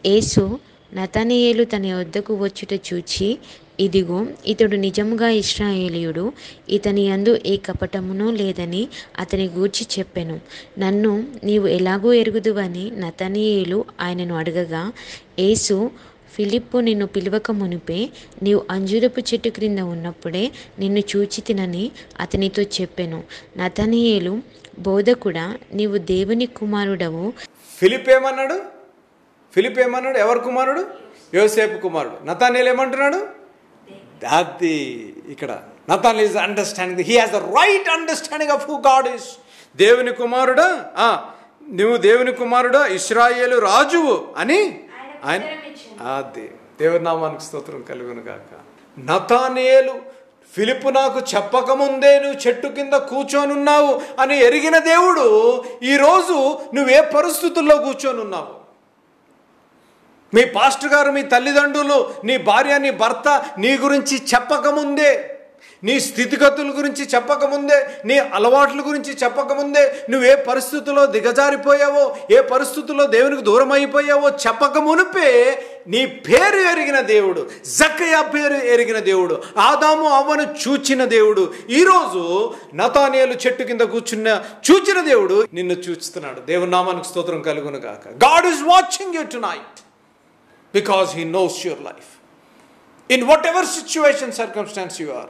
యేసు నతనయేలు తన యొద్దకు వచ్చుట చూచి, ఇదిగో ఇతడు నిజముగా ఇశ్రాయేలీయుడు, ఇతని యందు ఏ కపటమునూ లేదని అతని గూర్చి చెప్పెను. నన్ను నీవు ఎలాగూ ఎరుగుదువని నతనయేలు ఆయనను అడగగా, యేసు, ఫిలిప్పు నిన్ను పిలువక మునుపే నీవు అంజూరపు చెట్టు క్రింద ఉన్నప్పుడే నిన్ను చూచితినని అతనితో చెప్పెను. నతనయేలు, బోధకుడా, నీవు దేవుని కుమారుడవు. ఫిలిప్ ఏమన్నాడు? ఎవరు కుమారుడు? యోసేపు కుమారుడు. నతనయేలు ఏమంటున్నాడు? అది ఇక్కడ నతనయేలు is understanding, he has the right understanding of who God is. దేవుని కుమారుడా, నువ్వు దేవుని కుమారుడా, ఇశ్రాయేలు రాజువు అని ఆయన. అది దేవుని నామానికి స్తోత్రం కలుగును గాక. నతనయేలు, ఫిలిప్పు నాకు చెప్పకముందే నువ్వు చెట్టు కింద కూర్చొనున్నావు అని ఎరిగిన దేవుడు ఈరోజు నువ్వే పరిస్థితుల్లో కూర్చొనున్నావు. మీ పాస్టర్ గారు, మీ తల్లిదండ్రులు, నీ భార్య, నీ భర్త నీ గురించి చెప్పకముందే, నీ స్థితిగతుల గురించి చెప్పకముందే, నీ అలవాట్ల గురించి చెప్పకముందే నువ్వే పరిస్థితుల్లో దిగజారిపోయావో, ఏ పరిస్థితుల్లో దేవునికి దూరం అయిపోయావో చెప్పకమునిపే నీ పేరు ఎరిగిన దేవుడు, జక్కయ్య పేరు ఎరిగిన దేవుడు, ఆదాము అవ్వను చూచిన దేవుడు ఈరోజు నతనయేలు చెట్టు కింద చూచిన దేవుడు నిన్ను చూస్తున్నాడు. దేవుని నామానికి స్తోత్రం కలుగును గాక. God is watching you tonight because he knows your life. In whatever situation, circumstance you are,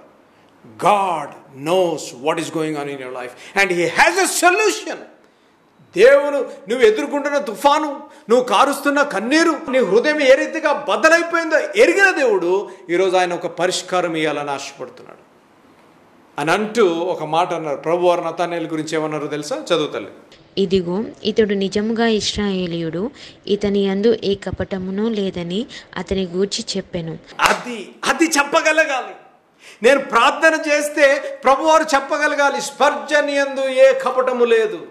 God knows what is going on in your life and he has a solution. దేవుడు నువ్వు ఎదుర్కొంటున్న తుఫాను, నువ్వు కారుస్తున్న కన్నీరు, నీ హృదయం ఏ రీతిగా బద్దలైపోయిందో ఎరిగిన దేవుడు ఈరోజు ఆయన ఒక పరిష్కారం ఇవ్వాలని ఆశపడుతున్నాడు అని అంటూ ఒక మాట అన్నారు. ప్రభువారు నతనయేలు గురించి ఏమన్నారో తెలుసా? చదువుతలే. ఇదిగో ఇతడు నిజముగా ఇశ్రాయేలీయుడు, ఇతని యందు ఏ కపటమునూ లేదని అతని గూర్చి చెప్పెను. అది చెప్పగలగాలి. నేను ప్రార్థన చేస్తే ప్రభువారు చెప్పగలగాలి, స్పర్జని యందు ఏ కపటము లేదు.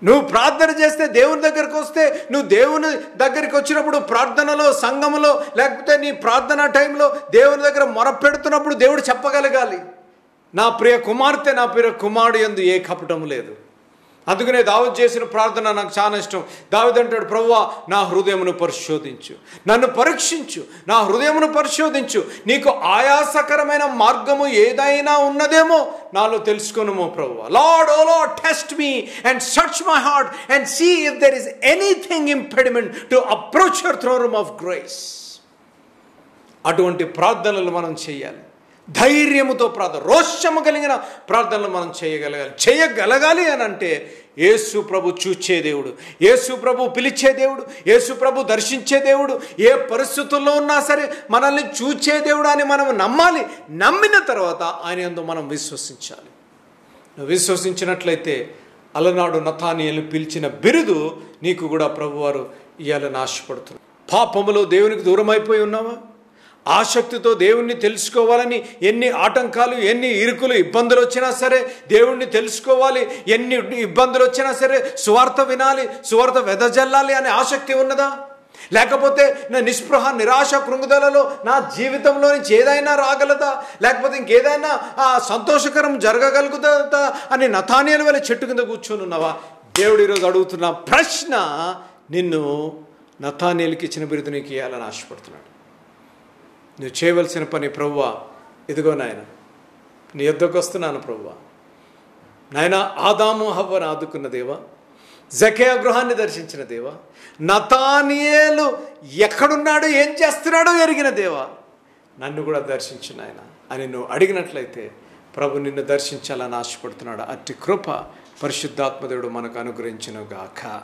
నువ్వు ప్రార్థన చేస్తే, దేవుని దగ్గరికి వస్తే, నువ్వు దేవుని దగ్గరికి వచ్చినప్పుడు ప్రార్థనలో, సంఘములో, లేకపోతే నీ ప్రార్థన టైంలో దేవుని దగ్గర మొరపెడుతున్నప్పుడు దేవుడు చెప్పగలగాలి, నా ప్రియ కుమార్తె, నా ప్రియ కుమారుడు యందు ఏ కపటము లేదు. అందుకనే దావీదు చేసిన ప్రార్థన నాకు చాలా ఇష్టం. దావీదు అంటాడు, ప్రభువా నా హృదయమును పరిశోధించు, నన్ను పరీక్షించు, నా హృదయమును పరిశోధించు, నీకు ఆయాసకరమైన మార్గము ఏదైనా ఉన్నదేమో నాలో తెలుసుకొనుమో ప్రభువా. Lord, O Lord, test me and search my heart and see if there is anything impediment to approach your throne room of grace. అటువంటి ప్రార్థనలు మనం చేయాలి. ధైర్యముతో ప్రార్థన, రోషము కలిగిన ప్రార్థనలు మనం చేయగలగాలి అని అంటే యేసు ప్రభు చూచే దేవుడు, యేసు ప్రభు పిలిచే దేవుడు, యేసు ప్రభు దర్శించే దేవుడు, ఏ పరిస్థితుల్లో ఉన్నా సరే మనల్ని చూచే దేవుడు అని మనం నమ్మాలి. నమ్మిన తర్వాత ఆయన యందు మనం విశ్వసించాలి. విశ్వసించినట్లయితే అలనాడు నతనయేలు పిలిచిన బిరుదు నీకు కూడా ప్రభువారు ఇయ్యాలని ఆశపడుతున్నారు. పాపములో దేవునికి దూరం అయిపోయి ఉన్నావా? ఆసక్తితో దేవుణ్ణి తెలుసుకోవాలని ఎన్ని ఆటంకాలు, ఎన్ని ఇరుకులు, ఇబ్బందులు వచ్చినా సరే దేవుణ్ణి తెలుసుకోవాలి, ఎన్ని ఇబ్బందులు వచ్చినా సరే సువార్త వినాలి, సువార్త వెదజల్లాలి అనే ఆసక్తి ఉన్నదా? లేకపోతే నా నిస్పృహ, నిరాశ, కృంగుదలలో నా జీవితంలో నుంచి ఏదైనా రాగలదా, లేకపోతే ఇంకేదైనా సంతోషకరం జరగగలుగుతుందా అని నతనయేలు వలె చెట్టు కింద కూర్చొని ఉన్నావా? దేవుడు ఈరోజు అడుగుతున్న ప్రశ్న, నిన్ను నతనయేలుకి ఇచ్చిన బిరుదు నీకు ఇవ్వాలని ఆశపడుతున్నాడు. నువ్వు చేయవలసిన పని, ప్రభువా ఇదిగో నాయన నీ యొద్దకు వస్తున్నాను ప్రభువా. నాయన ఆదాము హవ్వను ఆదుకున్న దేవా, జక్కయ్య గృహాన్ని దర్శించిన దేవా, నతనయేలు ఎక్కడున్నాడో ఏం చేస్తున్నాడో ఎరిగిన దేవా, నన్ను కూడా దర్శించు నాయన అని నువ్వు అడిగినట్లయితే ప్రభు నిన్ను దర్శించాలని ఆశపడుతున్నాడు. అట్టి కృప పరిశుద్ధాత్మ దేవుడు మనకు అనుగ్రహించును గాక.